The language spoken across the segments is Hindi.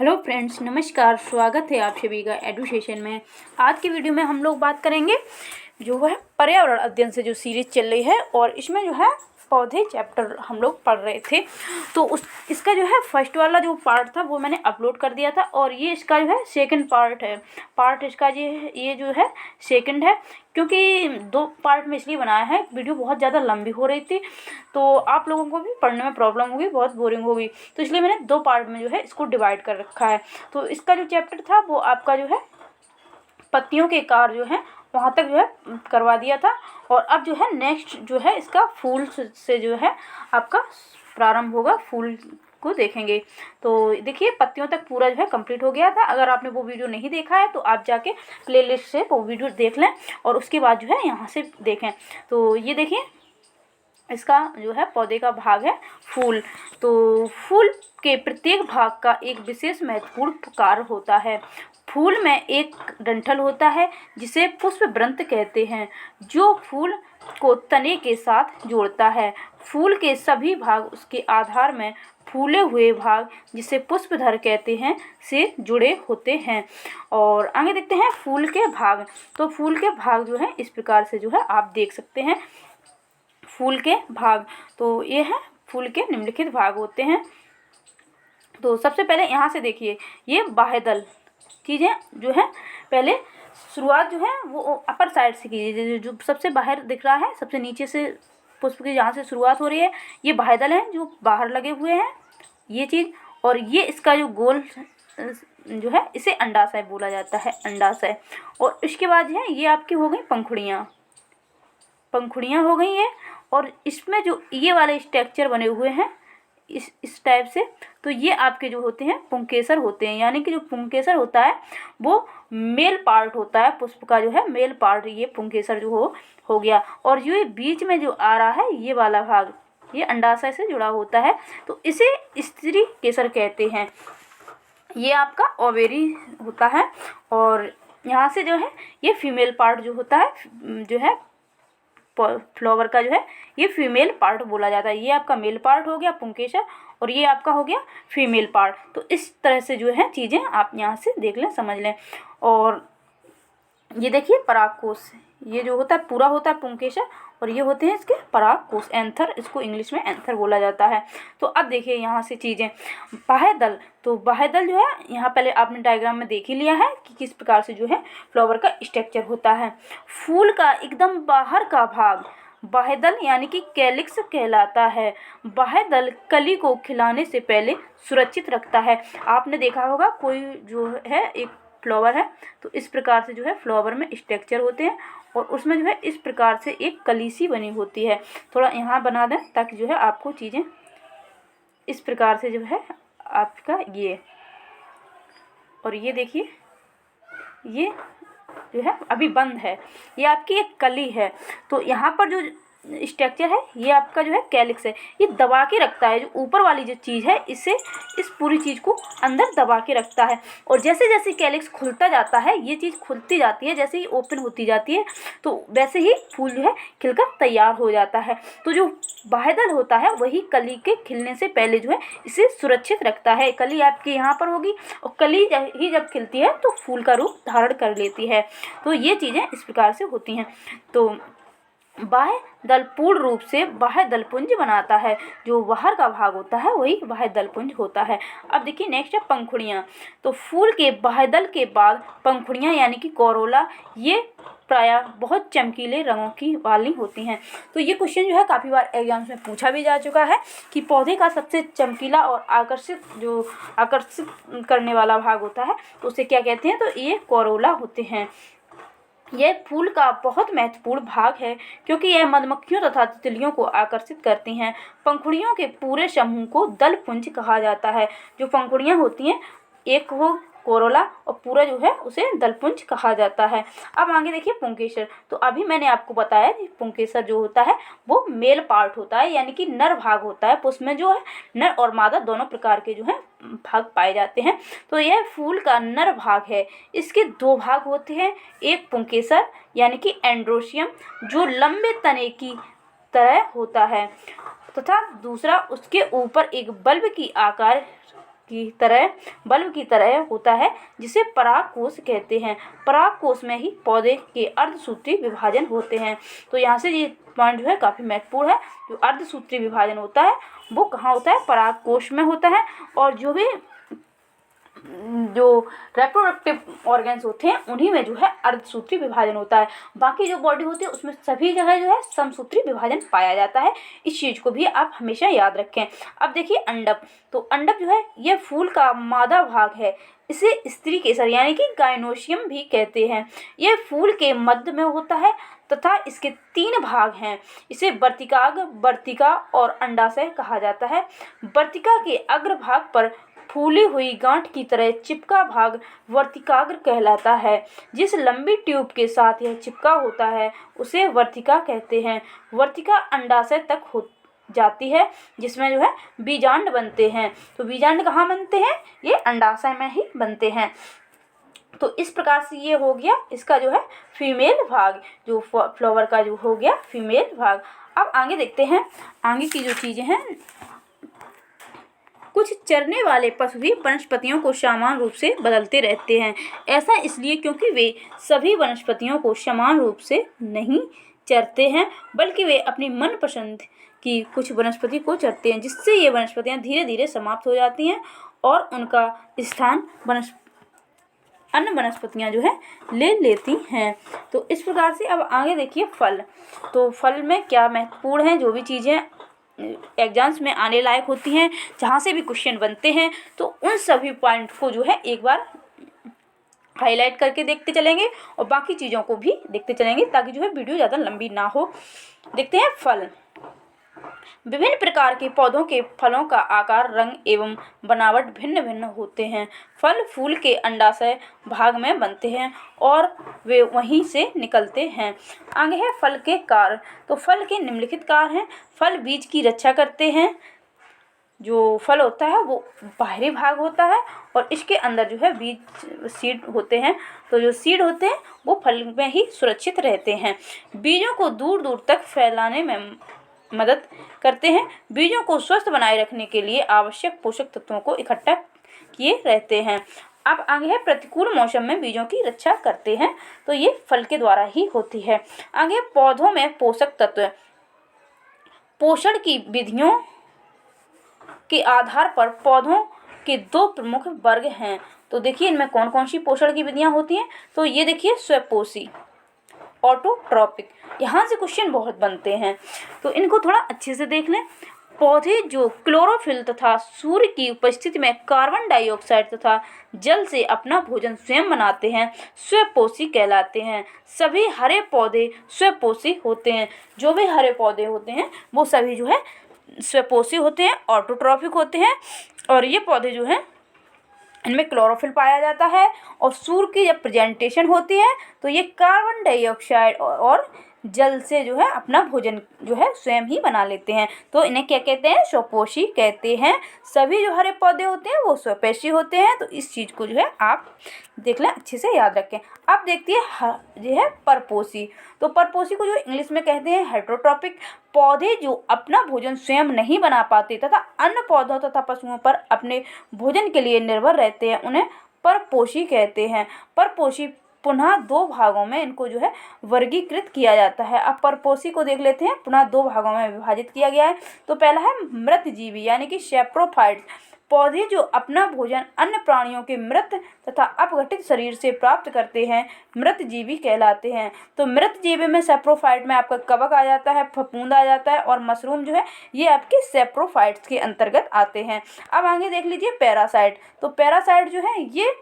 हेलो फ्रेंड्स, नमस्कार। स्वागत है आप सभी का एडुकेशन में। आज की वीडियो में हम लोग बात करेंगे जो है पर्यावरण अध्ययन से जो सीरीज़ चल रही है, और इसमें जो है पौधे चैप्टर हम लोग पढ़ रहे थे। तो इसका जो है फर्स्ट वाला जो पार्ट था वो मैंने अपलोड कर दिया था, और ये इसका जो है सेकंड पार्ट है। पार्ट इसका ये जो है सेकंड है, क्योंकि 2 पार्ट में इसलिए बनाया है, वीडियो बहुत ज़्यादा लंबी हो रही थी तो आप लोगों को भी पढ़ने में प्रॉब्लम होगी, बहुत बोरिंग होगी, तो इसलिए मैंने 2 पार्ट में जो है इसको डिवाइड कर रखा है। तो इसका जो चैप्टर था वो आपका जो है पत्तियों के कार जो है वहाँ तक जो है करवा दिया था, और अब जो है नेक्स्ट जो है इसका फूल से जो है आपका प्रारंभ होगा, फूल को देखेंगे। तो देखिए पत्तियों तक पूरा जो है कंप्लीट हो गया था। अगर आपने वो वीडियो नहीं देखा है तो आप जाके प्लेलिस्ट से वो वीडियो देख लें, और उसके बाद जो है यहाँ से देखें। तो ये देखिए इसका जो है पौधे का भाग है फूल। तो फूल के प्रत्येक भाग का एक विशेष महत्वपूर्ण कार्य होता है। फूल में एक डंठल होता है जिसे पुष्पवृंत कहते हैं, जो फूल को तने के साथ जोड़ता है। फूल के सभी भाग उसके आधार में फूले हुए भाग, जिसे पुष्पधर कहते हैं, से जुड़े होते हैं। और आगे देखते हैं फूल के भाग। तो फूल के भाग जो है इस प्रकार से जो है आप देख सकते हैं। फूल के भाग तो ये है, फूल के निम्नलिखित भाग होते हैं। तो सबसे पहले यहाँ से देखिए, ये बाह्यदल चीज़ें जो है, पहले शुरुआत जो है वो अपर साइड से कीजिए। जो सबसे बाहर दिख रहा है, सबसे नीचे से पुष्प की जहाँ से शुरुआत हो रही है, ये बाह्यदल हैं जो बाहर लगे हुए हैं, ये चीज़। और ये इसका जो गोल जो है इसे अंडाशय बोला जाता है, अंडाशय। और इसके बाद है ये आपकी हो गई पंखुड़ियाँ, पंखुड़ियाँ हो गई हैं। और इसमें जो ये वाले स्ट्रक्चर बने हुए हैं इस टाइप से, तो ये आपके जो होते हैं पुंकेसर होते हैं। यानी कि जो पुंकेसर होता है वो मेल पार्ट होता है, पुष्प का जो है मेल पार्ट, ये पुंकेसर जो हो गया। और ये बीच में जो आ रहा है ये वाला भाग, ये अंडाशय से जुड़ा होता है, तो इसे स्त्री केसर कहते हैं। ये आपका ओवेरी होता है। और यहाँ से जो है ये फीमेल पार्ट जो होता है, जो है फ्लावर का जो है ये फीमेल पार्ट बोला जाता है। ये आपका मेल पार्ट हो गया पुंकेसर, और ये आपका हो गया फीमेल पार्ट। तो इस तरह से जो है चीज़ें आप यहाँ से देख लें, समझ लें। और ये देखिए परागकोश, ये जो होता है पूरा होता है पुंकेसर, और ये होते हैं इसके परागकोश, एंथर, इसको इंग्लिश में एंथर बोला जाता है। तो अब देखिए यहाँ से चीज़ें, बाह्यदल। तो बाह्यदल जो है यहाँ पहले आपने डायग्राम में देख ही लिया है कि किस प्रकार से जो है फ्लावर का स्ट्रक्चर होता है। फूल का एकदम बाहर का भाग बाह्यदल यानी कि कैलिक्स कहलाता है। बाह्यदल कली को खिलाने से पहले सुरक्षित रखता है। आपने देखा होगा कोई जो है एक फ्लावर है, तो इस प्रकार से जो है फ्लावर में स्ट्रक्चर होते हैं, और उसमें जो है इस प्रकार से एक कली सी बनी होती है। थोड़ा यहाँ बना दें ताकि जो है आपको चीज़ें इस प्रकार से जो है आपका ये, और ये देखिए ये जो है अभी बंद है, ये आपकी एक कली है। तो यहाँ पर जो स्ट्रक्चर है ये आपका जो है कैलिक्स है, ये दबा के रखता है। जो ऊपर वाली जो चीज़ है इसे, इस पूरी चीज़ को अंदर दबा के रखता है। और जैसे जैसे कैलिक्स खुलता जाता है, ये चीज़ खुलती जाती है, जैसे ही ओपन होती जाती है, तो वैसे ही फूल जो है खिलकर तैयार हो जाता है। तो जो बाह्यदल होता है वही कली के खिलने से पहले जो है इसे सुरक्षित रखता है। कली आपके यहाँ पर होगी, और कली ही जब खिलती है तो फूल का रूप धारण कर लेती है। तो ये चीज़ें इस प्रकार से होती हैं। तो बाह्यदल पूर्ण रूप से बाह्यदलपुंज बनाता है। जो बाहर का भाग होता है वही बाह्यदलपुंज होता है। अब देखिए नेक्स्ट है पंखुड़ियाँ। तो फूल के बाह्यदल के बाद पंखुड़ियाँ यानी कि कोरोला, ये प्रायः बहुत चमकीले रंगों की वाली होती हैं। तो ये क्वेश्चन जो है काफ़ी बार एग्जाम्स में पूछा भी जा चुका है कि पौधे का सबसे चमकीला और आकर्षित करने वाला भाग होता है तो उसे क्या कहते हैं, तो ये कोरोला होते हैं। यह फूल का बहुत महत्वपूर्ण भाग है क्योंकि यह मधुमक्खियों तथा तितलियों को आकर्षित करती हैं। पंखुड़ियों के पूरे समूह को दलपुंज कहा जाता है। जो पंखुड़ियाँ होती हैं, एक हो कोरोला और पूरा जो है उसे दलपुंज कहा जाता है। अब आगे देखिए पुंकेसर। तो अभी मैंने आपको बताया कि पुंकेसर जो होता है वो मेल पार्ट होता है, यानी कि नर भाग होता है। उसमें जो है नर और मादा दोनों प्रकार के जो है भाग पाए जाते हैं। तो यह फूल का नर भाग है। इसके 2 भाग होते हैं, एक पुंकेसर यानी कि एंड्रोशियम जो लंबे तने की तरह होता है, तथा दूसरा उसके ऊपर एक बल्ब की आकार की तरह होता है, जिसे परागकोश कहते हैं। परागकोश में ही पौधे के अर्धसूत्री विभाजन होते हैं। तो यहाँ से ये पॉइंट जो है काफ़ी महत्वपूर्ण है। जो अर्धसूत्री विभाजन होता है वो कहाँ होता है? परागकोश में होता है। और जो रेप्रोडक्टिव ऑर्गन्स होते हैं उन्हीं में जो है अर्धसूत्री विभाजन होता है। बाकी जो बॉडी होती है उसमें सभी जगह जो है समसूत्री विभाजन पाया जाता है। इस चीज़ को भी आप हमेशा याद रखें। अब देखिए अंडक। तो अंडक जो है ये फूल का मादा भाग है। इसे स्त्री केसर यानी कि गाइनोसियम भी कहते हैं। यह फूल के मध्य में होता है तथा इसके 3 भाग हैं। इसे वर्तिकाग्र, वर्तिका और अंडाशय कहा जाता है। वर्तिका के अग्रभाग पर फूली हुई गांठ की तरह चिपका भाग वर्तिकाग्र कहलाता है। जिस लंबी ट्यूब के साथ यह चिपका होता है उसे वर्तिका कहते हैं। वर्तिका अंडाशय तक हो जाती है, जिसमें जो है बीजांड बनते हैं। तो बीजांड कहाँ बनते हैं? ये अंडाशय में ही बनते हैं। तो इस प्रकार से ये हो गया इसका जो है फीमेल भाग, जो फ्लावर का जो हो गया फीमेल भाग। अब आगे देखते हैं आगे की जो चीज़ें हैं। कुछ चरने वाले पशु भी वनस्पतियों को समान रूप से बदलते रहते हैं। ऐसा इसलिए क्योंकि वे सभी वनस्पतियों को समान रूप से नहीं चरते हैं, बल्कि वे अपनी मनपसंद की कुछ वनस्पति को चरते हैं, जिससे ये वनस्पतियाँ धीरे धीरे समाप्त हो जाती हैं और उनका स्थान अन्य वनस्पतियाँ जो है ले लेती हैं। तो इस प्रकार से अब आगे देखिए फल। तो फल में क्या महत्वपूर्ण है, जो भी चीज़ें एग्जाम्स में आने लायक होती हैं, जहाँ से भी क्वेश्चन बनते हैं, तो उन सभी पॉइंट को जो है एक बार हाईलाइट करके देखते चलेंगे और बाकी चीज़ों को भी देखते चलेंगे, ताकि जो है वीडियो ज़्यादा लंबी ना हो। देखते हैं फल। विभिन्न प्रकार के पौधों के फलों का आकार, रंग एवं बनावट भिन्न भिन्न होते हैं। फल फूल के अंडाशय भाग में बनते हैं और वे वहीं से निकलते हैं। आगे है फल के कार्य। तो फल के निम्नलिखित कार्य हैं। फल बीज की रक्षा करते हैं। जो फल होता है वो बाहरी भाग होता है और इसके अंदर जो है बीज सीड होते हैं। तो जो सीड होते हैं वो फल में ही सुरक्षित रहते हैं। बीजों को दूर दूर तक फैलाने में मदद करते हैं। बीजों को स्वस्थ बनाए रखने के लिए आवश्यक पोषक तत्वों को इकट्ठा किए रहते हैं। अब आगे है प्रतिकूल मौसम में बीजों की रक्षा करते हैं। तो ये फल के द्वारा ही होती है। आगे पौधों में पोषक तत्व। पोषण की विधियों के आधार पर पौधों के 2 प्रमुख वर्ग हैं। तो देखिए इनमें कौन कौन सी पोषण की विधियां होती हैं। तो ये देखिए स्वपोषी, ऑटोट्रॉपिक। यहाँ से क्वेश्चन बहुत बनते हैं, तो इनको थोड़ा अच्छे से देख लें। पौधे जो क्लोरोफिल तथा सूर्य की उपस्थिति में कार्बन डाइऑक्साइड तथा जल से अपना भोजन स्वयं बनाते हैं, स्वपोषी कहलाते हैं। सभी हरे पौधे स्वपोषी होते हैं। जो भी हरे पौधे होते हैं वो सभी जो है स्वपोषी होते हैं, ऑटोट्रॉपिक होते हैं। और ये पौधे जो हैं इनमें क्लोरोफिल पाया जाता है और सूर्य की जब प्रेजेंटेशन होती है तो ये कार्बन डाइऑक्साइड और जल से जो है अपना भोजन जो है स्वयं ही बना लेते हैं। तो इन्हें क्या कहते हैं? स्वपोषी कहते हैं। सभी जो हरे पौधे होते हैं वो स्वपोषी होते हैं। तो इस चीज़ को जो है आप देख लें, अच्छे से याद रखें। अब देखते हैं जो है परपोषी। तो परपोषी को जो इंग्लिश में कहते हैं हेटेरोट्रॉपिक। पौधे जो अपना भोजन स्वयं नहीं बना पाते तथा अन्य पौधों तथा पशुओं पर अपने भोजन के लिए निर्भर रहते हैं, उन्हें परपोषी कहते हैं। परपोषी पुनः 2 भागों में इनको जो है वर्गीकृत किया जाता है। अब परपोषी को देख लेते हैं, पुनः 2 भागों में विभाजित किया गया है। तो पहला है मृतजीवी यानी कि सैप्रोफाइट्स। पौधे जो अपना भोजन अन्य प्राणियों के मृत तथा अपघटित शरीर से प्राप्त करते हैं, मृतजीवी कहलाते हैं। तो मृतजीवी में सैप्रोफाइट में आपका कवक आ जाता है, फफूंद आ जाता है और मशरूम जो है ये आपके सैप्रोफाइट्स के अंतर्गत आते हैं। अब आगे देख लीजिए पैरासाइट। तो पैरासाइट जो है ये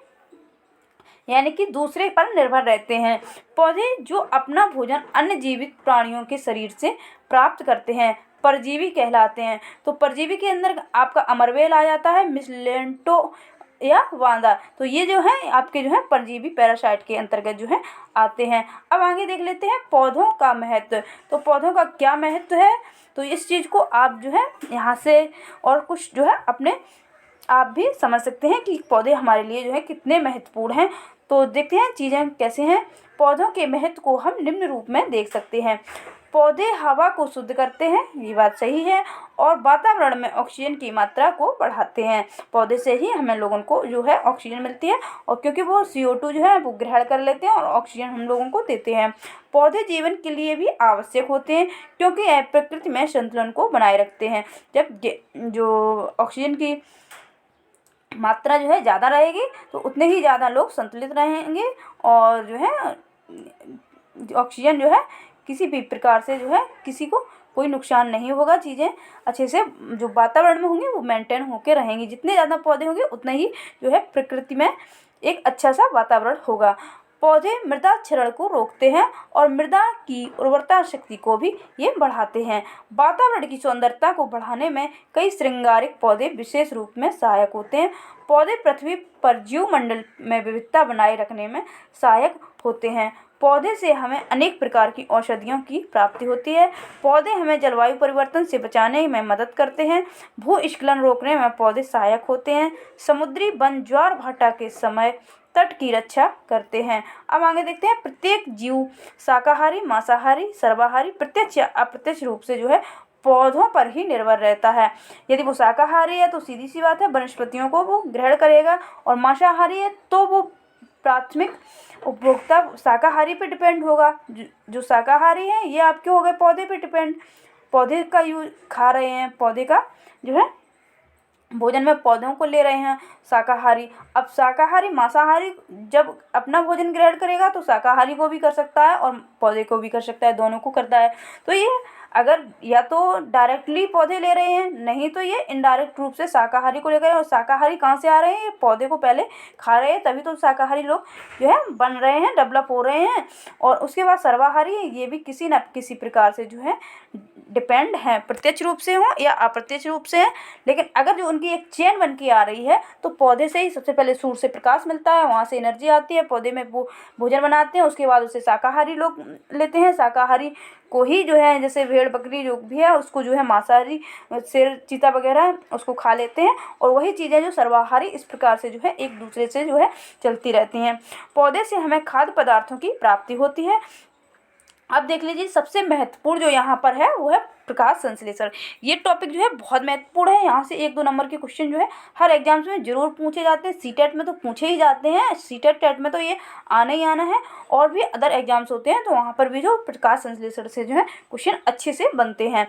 यानी कि दूसरे पर निर्भर रहते हैं। पौधे जो अपना भोजन अन्य जीवित प्राणियों के शरीर से प्राप्त करते हैं, परजीवी कहलाते हैं। तो परजीवी के अंदर आपका अमरवेल आ जाता है, मिसलेंटो या वांदा। तो ये जो है आपके जो है परजीवी पैरासाइट के अंतर्गत जो है आते हैं। अब आगे देख लेते हैं पौधों का महत्व। तो पौधों का क्या महत्व है, तो इस चीज़ को आप जो है यहाँ से और कुछ जो है अपने आप भी समझ सकते हैं कि पौधे हमारे लिए जो है कितने महत्वपूर्ण हैं। तो देखते हैं चीज़ें कैसे हैं। पौधों के महत्व को हम निम्न रूप में देख सकते हैं। पौधे हवा को शुद्ध करते हैं, ये बात सही है, और वातावरण में ऑक्सीजन की मात्रा को बढ़ाते हैं। पौधे से ही हमें लोगों को जो है ऑक्सीजन मिलती है, और क्योंकि वो CO2 जो है वो ग्रहण कर लेते हैं और ऑक्सीजन हम लोगों को देते हैं। पौधे जीवन के लिए भी आवश्यक होते हैं, क्योंकि यह प्रकृति में संतुलन को बनाए रखते हैं। जब जो ऑक्सीजन की मात्रा जो है ज़्यादा रहेगी तो उतने ही ज़्यादा लोग संतुलित रहेंगे, और जो है ऑक्सीजन जो है किसी भी प्रकार से जो है किसी को कोई नुकसान नहीं होगा। चीज़ें अच्छे से जो वातावरण में होंगी वो मेंटेन होकर रहेंगी। जितने ज़्यादा पौधे होंगे उतना ही जो है प्रकृति में एक अच्छा सा वातावरण होगा। पौधे मृदा क्षरण को रोकते हैं और मृदा की उर्वरता शक्ति को भी ये बढ़ाते हैं। वातावरण की सौंदर्यता को बढ़ाने में कई श्रृंगारिक पौधे विशेष रूप में सहायक होते हैं। पौधे पृथ्वी पर जीवमंडल में विविधता बनाए रखने में सहायक होते हैं। पौधे से हमें अनेक प्रकार की औषधियों की प्राप्ति होती है। पौधे हमें जलवायु परिवर्तन से बचाने में मदद करते हैं। भूस्खलन रोकने में पौधे सहायक होते हैं। समुद्री वन ज्वार भाटा के समय तट की रक्षा करते हैं। अब आगे देखते हैं, प्रत्येक जीव शाकाहारी, मांसाहारी, सर्वाहारी प्रत्यक्ष या अप्रत्यक्ष रूप से जो है पौधों पर ही निर्भर रहता है। यदि वो शाकाहारी है तो सीधी सी बात है वनस्पतियों को वो ग्रहण करेगा, और मांसाहारी है तो वो प्राथमिक उपभोक्ता शाकाहारी पे डिपेंड होगा। जो शाकाहारी है ये आपके हो गए पौधे पे डिपेंड, पौधे का यूज खा रहे हैं, पौधे का जो है भोजन में पौधों को ले रहे हैं शाकाहारी। अब शाकाहारी मांसाहारी जब अपना भोजन ग्रहण करेगा तो शाकाहारी को भी कर सकता है और पौधे को भी कर सकता है, दोनों को करता है। तो ये अगर या तो डायरेक्टली पौधे ले रहे हैं, नहीं तो ये इनडायरेक्ट रूप से शाकाहारी को ले गए। और शाकाहारी कहाँ से आ रहे हैं, ये पौधे को पहले खा रहे हैं, तभी तो शाकाहारी लोग जो है बन रहे हैं, डेवलप हो रहे हैं। और उसके बाद सर्वाहारी ये भी किसी न किसी प्रकार से जो है डिपेंड हैं, प्रत्यक्ष रूप से हो या अप्रत्यक्ष रूप से है। लेकिन अगर जो उनकी एक चेन बन के आ रही है तो पौधे से ही सबसे पहले सूर्य से प्रकाश मिलता है, वहाँ से एनर्जी आती है, पौधे में वो भोजन बनाते हैं, उसके बाद उसे शाकाहारी लोग लेते हैं। शाकाहारी को ही जो है जैसे भेड़ बकरी जो भी है उसको जो है मांसाहारी शेर चीता वगैरह उसको खा लेते हैं, और वही चीज़ें जो सर्वाहारी इस प्रकार से जो है एक दूसरे से जो है चलती रहती हैं। पौधे से हमें खाद्य पदार्थों की प्राप्ति होती है। अब देख लीजिए सबसे महत्वपूर्ण जो यहाँ पर है वो है प्रकाश संश्लेषण। ये टॉपिक जो है बहुत महत्वपूर्ण है। यहाँ से 1-2 नंबर के क्वेश्चन जो है हर एग्जाम्स में जरूर पूछे जाते हैं। सीटेट में तो पूछे ही जाते हैं, सीटेट टेट में तो ये आना ही आना है, और भी अदर एग्जाम्स होते हैं तो वहाँ पर भी जो प्रकाश संश्लेषण से जो है क्वेश्चन अच्छे से बनते हैं।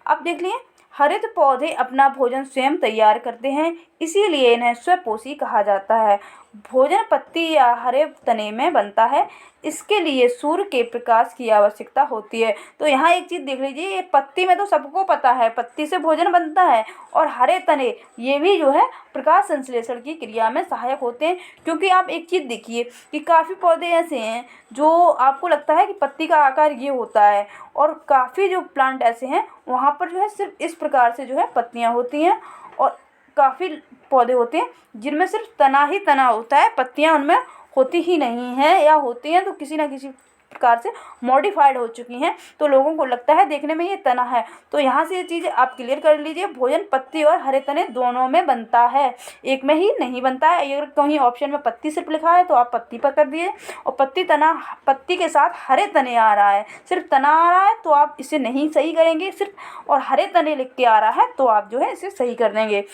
अब देख लिए, हरित पौधे अपना भोजन स्वयं तैयार करते हैं, इसीलिए इन्हें स्वपोषी कहा जाता है। भोजन पत्ती या हरे तने में बनता है, इसके लिए सूर्य के प्रकाश की आवश्यकता होती है। तो यहाँ एक चीज़ देख लीजिए, ये पत्ती में तो सबको पता है पत्ती से भोजन बनता है, और हरे तने ये भी जो है प्रकाश संश्लेषण की क्रिया में सहायक होते हैं। क्योंकि आप एक चीज़ देखिए कि काफ़ी पौधे ऐसे हैं जो आपको लगता है कि पत्ती का आकार ये होता है, और काफ़ी जो प्लांट ऐसे हैं वहाँ पर जो है सिर्फ इस प्रकार से जो है पत्तियाँ होती हैं, और काफ़ी पौधे होते हैं जिनमें सिर्फ तना ही तना होता है, पत्तियाँ उनमें होती ही नहीं हैं, या होती हैं तो किसी ना किसी प्रकार से मॉडिफाइड हो चुकी हैं, तो लोगों को लगता है देखने में ये तना है। तो यहाँ से ये चीज़ आप क्लियर कर लीजिए, भोजन पत्ती और हरे तने दोनों में बनता है, एक में ही नहीं बनता है। अगर कहीं ऑप्शन में पत्ती सिर्फ लिखा है तो आप पत्ती पर कर दिए, और पत्ती के साथ हरे तने आ रहा है, सिर्फ तना आ रहा है तो आप इसे नहीं सही करेंगे सिर्फ, और हरे तने लिख के आ रहा है तो आप जो है इसे सही कर देंगे।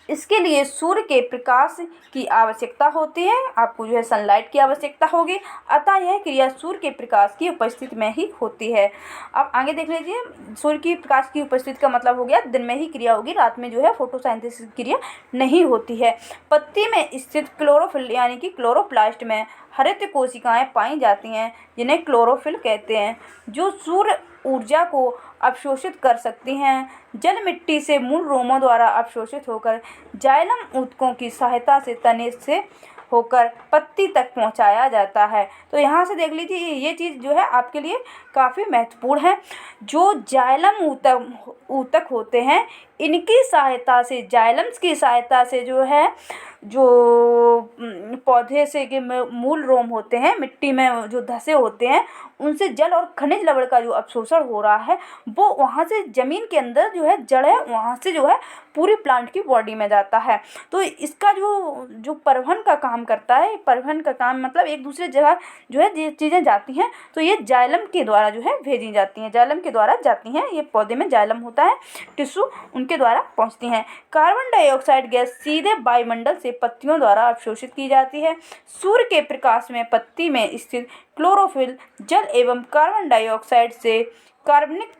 इसके लिए सूर्य के प्रकाश की आवश्यकता होती है, आपको जो है सनलाइट की आवश्यकता होगी, अतः यह क्रिया सूर्य के प्रकाश की उपस्थिति में ही होती है। अब आगे देख लीजिए, सूर्य की प्रकाश की उपस्थिति का मतलब हो गया दिन में ही क्रिया होगी, रात में जो है फोटोसिंथेसिस क्रिया नहीं होती है। पत्ती में स्थित क्लोरोफिल यानी कि क्लोरोप्लास्ट में हरित कोशिकाएं पाई जाती हैं, जिन्हें क्लोरोफिल कहते हैं, जो सूर्य ऊर्जा को अवशोषित कर सकती हैं। जल मिट्टी से मूल रोमों द्वारा अवशोषित होकर जाइलम ऊतकों की सहायता से तने से होकर पत्ती तक पहुंचाया जाता है। तो यहाँ से देख लीजिए ये चीज़ जो है आपके लिए काफ़ी महत्वपूर्ण है। जो जाइलम ऊतक होते हैं इनकी सहायता से, जाइलम्स की सहायता से जो है, जो पौधे से के मूल रोम होते हैं, मिट्टी में जो धसे होते हैं, उनसे जल और खनिज लवण का जो अवशोषण हो रहा है वो वहाँ से ज़मीन के अंदर जो है जड़ है वहाँ से जो है पूरी प्लांट की बॉडी में जाता है। तो इसका जो परिवहन का काम करता है, परिवहन का काम मतलब एक दूसरे जगह जो है ये चीज़ें जाती हैं तो ये जाइलम के द्वारा जो है भेजी जाती हैं, जाइलम के द्वारा जाती हैं। ये पौधे में जाइलम होता है, टिश्यू, उनके द्वारा पहुँचती हैं। कार्बन डाइऑक्साइड गैस सीधे वायुमंडल से पत्तियों द्वारा अवशोषित की जाती है। सूर्य के प्रकाश में पत्ती में स्थित क्लोरोफिल जल एवं कार्बन डाइऑक्साइड से कार्बनिक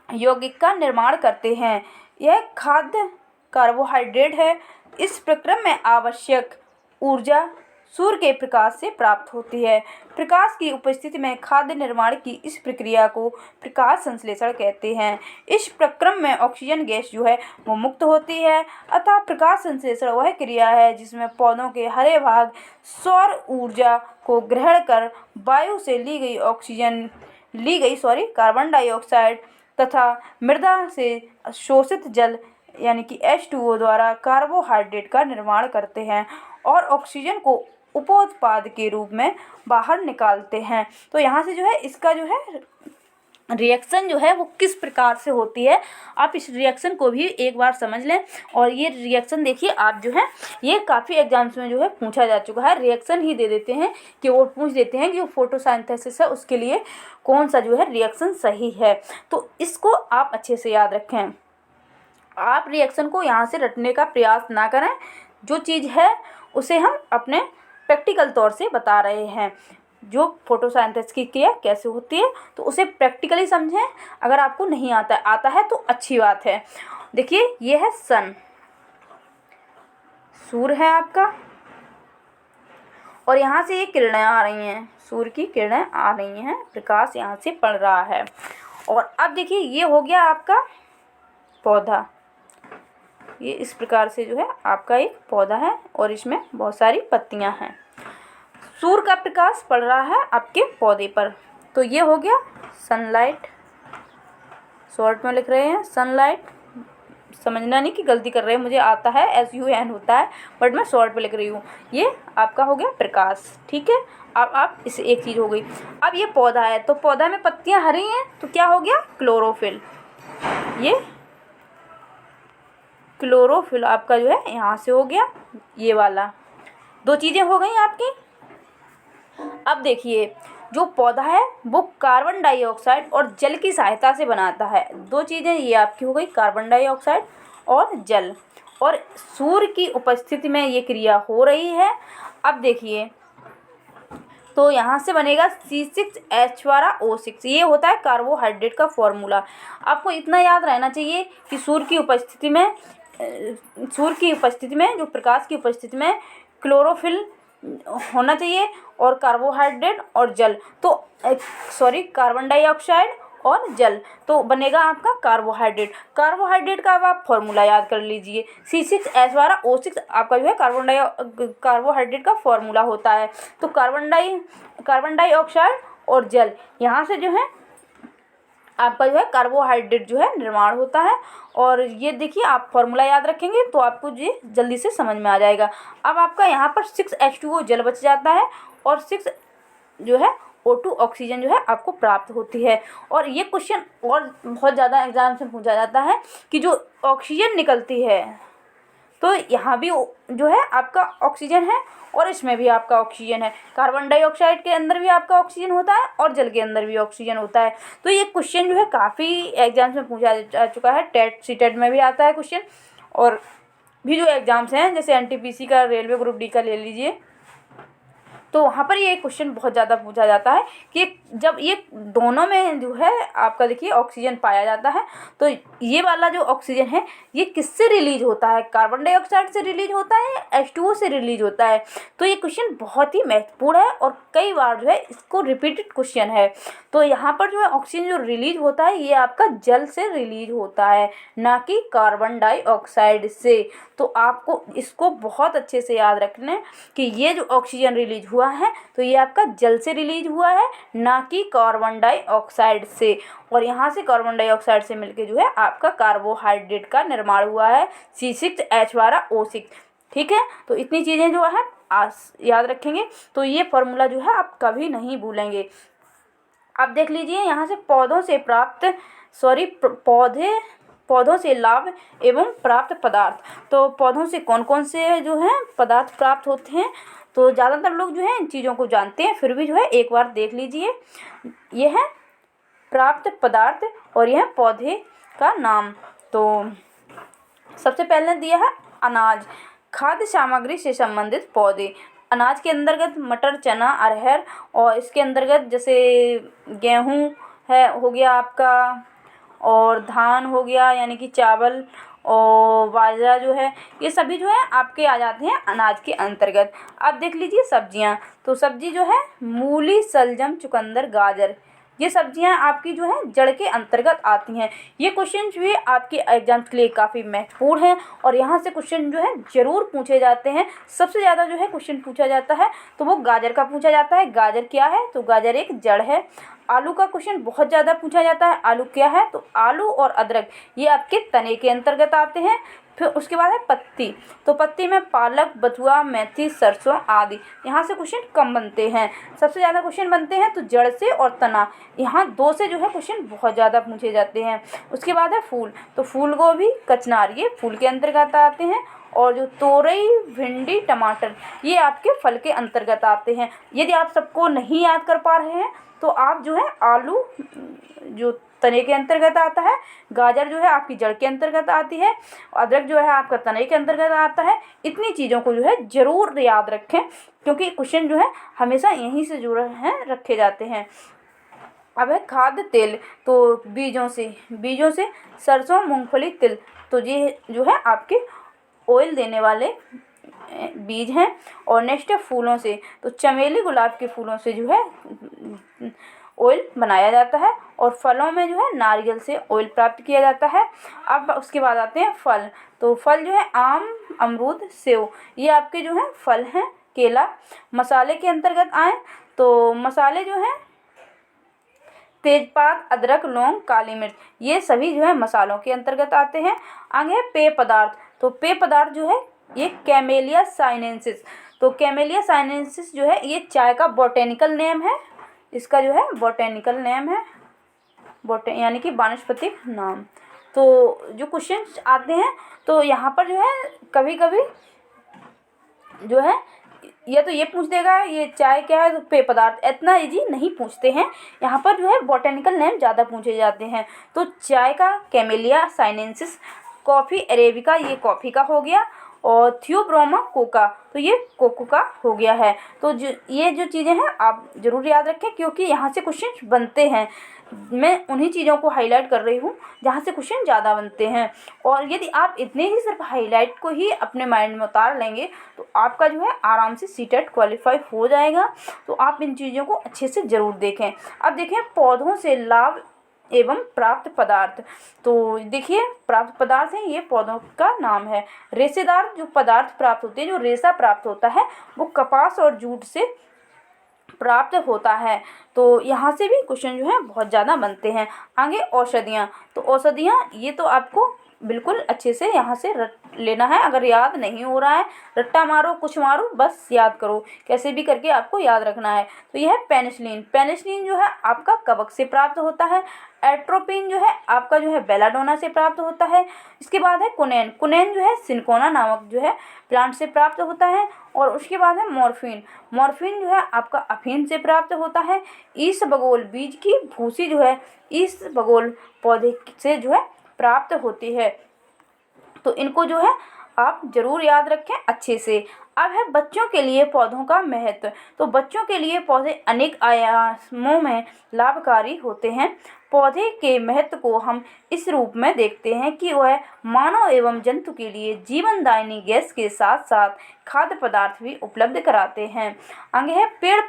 यौगिक का निर्माण करते हैं। यह खाद्य कार्बोहाइड्रेट है। इस प्रक्रम में आवश्यक ऊर्जा सूर्य के प्रकाश से प्राप्त होती है। प्रकाश की उपस्थिति में खाद्य निर्माण की इस प्रक्रिया को प्रकाश संश्लेषण कहते हैं। इस प्रक्रम में ऑक्सीजन गैस जो है वो मुक्त होती है। अतः प्रकाश संश्लेषण वह क्रिया है जिसमें पौधों के हरे भाग सौर ऊर्जा को ग्रहण कर वायु से ली गई कार्बन डाइऑक्साइड तथा मृदा से शोषित जल यानी कि H2O द्वारा कार्बोहाइड्रेट का निर्माण करते हैं और ऑक्सीजन को उपोत्पाद के रूप में बाहर निकालते हैं। तो यहाँ से जो है इसका जो है रिएक्शन जो है वो किस प्रकार से होती है, आप इस रिएक्शन को भी एक बार समझ लें। और ये रिएक्शन देखिए आप जो है ये काफ़ी एग्जाम्स में जो है पूछा जा चुका है। रिएक्शन ही दे देते हैं कि वो पूछ देते हैं कि वो फोटोसिंथेसिस है उसके लिए कौन सा जो है रिएक्शन सही है। तो इसको आप अच्छे से याद रखें। आप रिएक्शन को यहाँ से रटने का प्रयास ना करें। जो चीज़ है उसे हम अपने प्रैक्टिकल तौर से बता रहे हैं। जो फोटोसिंथेसिस की क्रिया कैसे होती है तो उसे प्रैक्टिकली समझें। अगर आपको नहीं आता है तो अच्छी बात है। देखिए ये है सन, सूर्य है आपका, और यहाँ से ये किरणें आ रही हैं, सूर्य की किरणें आ रही हैं, प्रकाश यहाँ से पड़ रहा है। और अब देखिए ये हो गया आपका पौधा। ये इस प्रकार से जो है आपका एक पौधा है और इसमें बहुत सारी पत्तियां हैं। सूर्य का प्रकाश पड़ रहा है आपके पौधे पर। तो ये हो गया सनलाइट, शॉर्ट में लिख रहे हैं सनलाइट। समझना नहीं कि गलती कर रहे हैं, मुझे आता है SUN होता है बट मैं शॉर्ट में लिख रही हूँ। ये आपका हो गया प्रकाश, ठीक है। अब आप इस एक चीज़ हो गई। अब ये पौधा है तो पौधा में पत्तियां हरी हैं तो क्या हो गया क्लोरोफिल। ये क्लोरोफिल आपका जो है यहाँ से हो गया, ये वाला। दो चीज़ें हो गई आपकी। अब देखिए जो पौधा है वो कार्बन डाइऑक्साइड और जल की सहायता से बनाता है। दो चीज़ें ये आपकी हो गई, कार्बन डाइऑक्साइड और जल, और सूर्य की उपस्थिति में ये क्रिया हो रही है। अब देखिए तो यहाँ से बनेगा C6H12O6। ये होता है कार्बोहाइड्रेट का फॉर्मूला। आपको इतना याद रहना चाहिए कि सूर्य की उपस्थिति में जो प्रकाश की उपस्थिति में क्लोरोफिल होना चाहिए और कार्बोहाइड्रेट और जल, तो कार्बन डाइऑक्साइड और जल, तो बनेगा आपका कार्बोहाइड्रेट। कार्बोहाइड्रेट का अब आप फॉर्मूला याद कर लीजिए। C6H12O6 आपका जो है कार्बोहाइड्रेट का फॉर्मूला होता है। तो कार्बन डाइऑक्साइड और जल, यहाँ से जो है आपका जो है कार्बोहाइड्रेट जो है निर्माण होता है। और ये देखिए आप फॉर्मूला याद रखेंगे तो आपको ये जल्दी से समझ में आ जाएगा। अब आपका यहाँ पर 6H2O जल बच जाता है और 6 जो है O2 ऑक्सीजन जो है आपको प्राप्त होती है। और ये क्वेश्चन और बहुत ज़्यादा एग्जाम से पूछा जाता है कि जो ऑक्सीजन निकलती है तो यहाँ भी जो है आपका ऑक्सीजन है और इसमें भी आपका ऑक्सीजन है। कार्बन डाइऑक्साइड के अंदर भी आपका ऑक्सीजन होता है और जल के अंदर भी ऑक्सीजन होता है। तो ये क्वेश्चन जो है काफ़ी एग्जाम्स में पूछा जा चुका है। टेट सीटेट में भी आता है क्वेश्चन, और भी जो एग्ज़ाम्स हैं जैसे NTPC का, रेलवे ग्रुप D का ले लीजिए, तो वहाँ पर ये क्वेश्चन बहुत ज़्यादा पूछा जाता है कि जब ये दोनों में जो है आपका देखिए ऑक्सीजन पाया जाता है तो ये वाला जो ऑक्सीजन है ये किससे रिलीज होता है, कार्बन डाइऑक्साइड से रिलीज होता है या H2O से रिलीज होता है। तो ये क्वेश्चन बहुत ही महत्वपूर्ण है और कई बार जो है इसको रिपीटेड क्वेश्चन है। तो यहाँ पर जो है ऑक्सीजन जो रिलीज होता है ये आपका जल से रिलीज होता है, ना कि कार्बन डाइऑक्साइड से। तो आपको इसको बहुत अच्छे से याद रखना है कि ये जो ऑक्सीजन रिलीज हुआ है तो ये आपका जल से रिलीज हुआ है, ना की कार्बन डाइऑक्साइड से, और यहाँ से कार्बन डाइऑक्साइड से मिलके जो है आपका कार्बोहाइड्रेट का निर्माण हुआ है C6H12O6। ठीक है, तो इतनी चीज़ें जो है याद रखेंगे, तो ये फॉर्मूला जो है आप कभी नहीं भूलेंगे। अब देख लीजिए यहाँ से पौधों से लाभ एवं प्राप्त पदार्थ। तो पौधों से कौन कौन से जो है पदार्थ प्राप्त होते हैं, तो ज़्यादातर लोग जो है इन चीज़ों को जानते हैं, फिर भी जो है एक बार देख लीजिए। यह है प्राप्त पदार्थ और यह पौधे का नाम। तो सबसे पहले दिया है अनाज, खाद्य सामग्री से संबंधित पौधे। अनाज के अंतर्गत मटर, चना, अरहर, और इसके अंतर्गत जैसे गेहूँ है हो गया आपका, और धान हो गया यानी कि चावल, और बाजरा जो है, ये सभी जो है आपके आ जाते हैं अनाज के अंतर्गत। अब देख लीजिए सब्जियां। तो सब्जी जो है मूली, शलजम, चुकंदर, गाजर, ये सब्जियां आपकी जो है जड़ के अंतर्गत आती हैं। ये क्वेश्चन जो है आपके एग्जाम के लिए काफ़ी महत्वपूर्ण है, और यहाँ से क्वेश्चन जो है ज़रूर पूछे जाते हैं। सबसे ज़्यादा जो है क्वेश्चन पूछा जाता है तो वो गाजर का पूछा जाता है। गाजर क्या है, तो गाजर एक जड़ है। आलू का क्वेश्चन बहुत ज़्यादा पूछा जाता है। आलू क्या है, तो आलू और अदरक ये आपके तने के अंतर्गत आते हैं। फिर उसके बाद है पत्ती। तो पत्ती में पालक, बथुआ, मेथी, सरसों आदि। यहाँ से क्वेश्चन कम बनते हैं, सबसे ज़्यादा क्वेश्चन बनते हैं तो जड़ से और तना, यहाँ दो से जो है क्वेश्चन बहुत ज़्यादा पूछे जाते हैं। उसके बाद है फूल। तो फूल गोभी, कचनार ये फूल के अंतर्गत आते हैं, और जो तोरई, भिंडी, टमाटर ये आपके फल के अंतर्गत आते हैं। यदि आप सबको नहीं याद कर पा रहे हैं तो आप जो है आलू जो तने के अंतर्गत आता है, गाजर जो है आपकी जड़ के अंतर्गत आती है, अदरक जो है आपका तने के अंतर्गत आता है। इतनी चीज़ों को जो है ज़रूर याद रखें, क्योंकि क्वेश्चन जो है हमेशा यहीं से जुड़े हैं रखे जाते हैं। अब है खाद्य तेल। तो बीजों से सरसों, मूंगफली, तिल, तो ये जो है आपके ऑयल देने वाले बीज हैं। और नेक्स्ट है फूलों से। तो चमेली, गुलाब के फूलों से जो है ऑयल बनाया जाता है, और फलों में जो है नारियल से ऑयल प्राप्त किया जाता है। अब उसके बाद आते हैं फल। तो फल जो है आम, अमरूद, सेव ये आपके जो है फल हैं। केला। मसाले के अंतर्गत आए तो मसाले जो हैं तेजपात, अदरक, लौंग, काली मिर्च ये सभी जो है मसालों के अंतर्गत आते हैं। आगे है पेय पदार्थ। तो पेय पदार्थ जो है ये कैमेलिया साइनेंसिस। तो कैमेलिया साइनेंसिस जो है ये चाय का बॉटेनिकल नेम है, इसका जो है बॉटेनिकल नेम है, यानी कि वानस्पतिक नाम। तो जो क्वेश्चंस आते हैं तो यहाँ पर जो है कभी कभी जो है या तो ये पूछ देगा ये चाय क्या है, तो पेय पदार्थ, इतना इजी नहीं पूछते हैं। यहाँ पर जो है बॉटेनिकल नेम ज़्यादा पूछे जाते हैं। तो चाय का कैमेलिया साइनेंसिस, कॉफ़ी अरेबिका ये कॉफ़ी का हो गया, और थियोब्रोमा कोका तो ये कोको का हो गया है। तो ये जो चीज़ें हैं आप ज़रूर याद रखें, क्योंकि यहाँ से क्वेश्चन बनते हैं। मैं उन्हीं चीज़ों को हाईलाइट कर रही हूँ जहाँ से क्वेश्चन ज़्यादा बनते हैं, और यदि आप इतने ही सिर्फ हाईलाइट को ही अपने माइंड में उतार लेंगे तो आपका जो है आराम से सीटेट क्वालिफाई हो जाएगा। तो आप इन चीज़ों को अच्छे से ज़रूर देखें। अब देखें पौधों से लाभ एवं प्राप्त पदार्थ। तो देखिए प्राप्त पदार्थ हैं, ये पौधों का नाम है। रेशेदार जो पदार्थ प्राप्त होते हैं, जो रेशा प्राप्त होता है वो कपास और जूट से प्राप्त होता है। तो यहाँ से भी क्वेश्चन जो है बहुत ज़्यादा बनते हैं। आगे औषधियाँ। तो औषधियाँ ये तो आपको बिल्कुल अच्छे से यहाँ से रट लेना है। अगर याद नहीं हो रहा है, रट्टा मारो, कुछ मारो, बस याद करो, कैसे भी करके आपको याद रखना है। तो यह है पेनिसिलिन। पेनिसिलिन जो है आपका कवक से प्राप्त होता है। एट्रोपिन जो है आपका जो है बेलाडोना से प्राप्त होता है। इसके बाद है कुनैन। कुनैन जो है सिनकोना नामक जो है प्लांट से प्राप्त होता है। और उसके बाद है मॉर्फिन। मॉर्फिन जो है आपका अफीम से प्राप्त होता है। ईसबगोल बीज की भूसी जो है ईसबगोल पौधे से जो है प्राप्त होती है। तो इनको जो है आप ज़रूर याद रखें अच्छे से। अब है बच्चों के लिए पौधों का महत्व। तो बच्चों के लिए पौधे अनेक आयामों में लाभकारी होते हैं। पौधे के महत्व को हम इस रूप में देखते हैं कि वह मानव एवं जंतु के लिए जीवनदायिनी गैस के साथ साथ खाद्य पदार्थ भी उपलब्ध कराते हैं। आगे है पेड़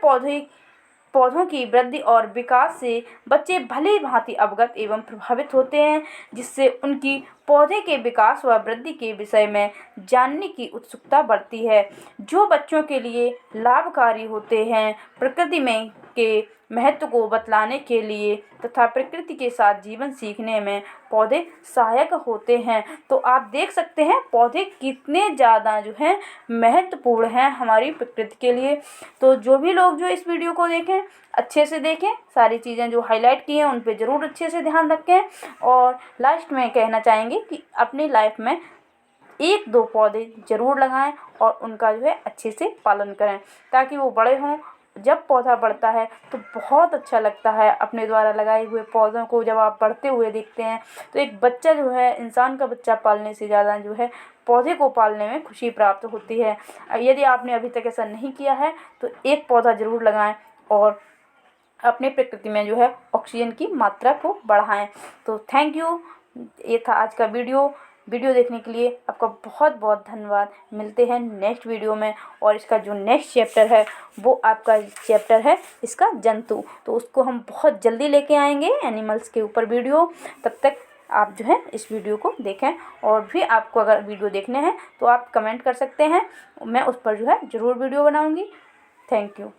पौधों की वृद्धि और विकास से बच्चे भली भांति अवगत एवं प्रभावित होते हैं, जिससे उनकी पौधे के विकास व वृद्धि के विषय में जानने की उत्सुकता बढ़ती है, जो बच्चों के लिए लाभकारी होते हैं। प्रकृति में के महत्व को बतलाने के लिए तथा प्रकृति के साथ जीवन सीखने में पौधे सहायक होते हैं। तो आप देख सकते हैं पौधे कितने ज़्यादा जो है महत्वपूर्ण हैं हमारी प्रकृति के लिए। तो जो भी लोग जो इस वीडियो को देखें अच्छे से देखें, सारी चीज़ें जो हाईलाइट की हैं उन पे ज़रूर अच्छे से ध्यान रखें। और लास्ट में कहना चाहेंगे कि अपनी लाइफ में 1-2 पौधे ज़रूर लगाएं और उनका जो है अच्छे से पालन करें ताकि वो बड़े हों। जब पौधा बढ़ता है तो बहुत अच्छा लगता है। अपने द्वारा लगाए हुए पौधों को जब आप बढ़ते हुए देखते हैं तो एक बच्चा जो है, इंसान का बच्चा पालने से ज़्यादा जो है पौधे को पालने में खुशी प्राप्त होती है। यदि आपने अभी तक ऐसा नहीं किया है तो 1 पौधा ज़रूर लगाएं और अपने प्रकृति में जो है ऑक्सीजन की मात्रा को बढ़ाएं। तो थैंक यू, ये था आज का वीडियो देखने के लिए आपका बहुत बहुत धन्यवाद। मिलते हैं नेक्स्ट वीडियो में। और इसका जो नेक्स्ट चैप्टर है वो आपका चैप्टर है इसका जंतु, तो उसको हम बहुत जल्दी लेके आएंगे एनिमल्स के ऊपर वीडियो। तब तक आप जो है इस वीडियो को देखें और भी आपको अगर वीडियो देखने हैं तो आप कमेंट कर सकते हैं, मैं उस पर जो है ज़रूर वीडियो बनाऊँगी। Thank you.